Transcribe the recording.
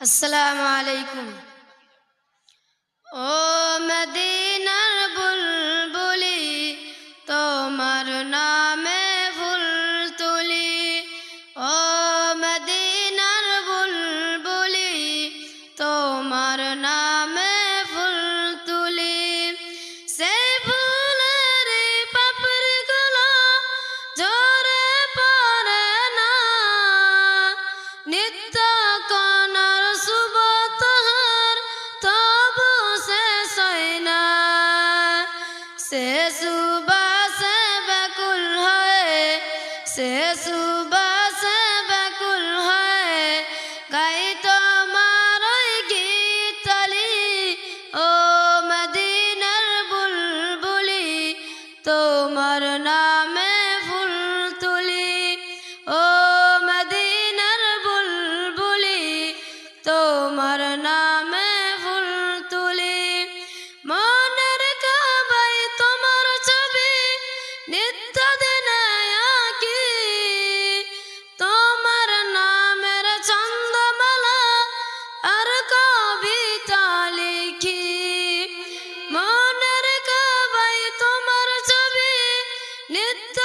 আসসালামু আলাইকুম। ও মদিনার বুলবুলি, তোমার নামে ফুল তুলি। ও মদিনার বুলবুলি, তোমার নামে ফুল তুলি। সেই ফুলের পাপড়িগুলো ঝরে পড়ে না, নিত্য কণার শুভ তাহার তবু শেষ হয় না। সে সুবাসে ব্যাকুল হয়ে, সে সুবাসে ব্যাকুল হয়ে গাই তোমার ওই গীতালি। ও মদিনার বুলবুলি, তোমার নামে ফুল তুলি। ও মদিনার বুলবুলি, তোমার নামে ফুল তুলি। মনের কাবায় তোমার ছবি নিত্য দিনে আঁকি, তোমার নামের ছন্দমালা আর কবিতা লিখি। মনের কাবায় তোমার ছবি নিত্য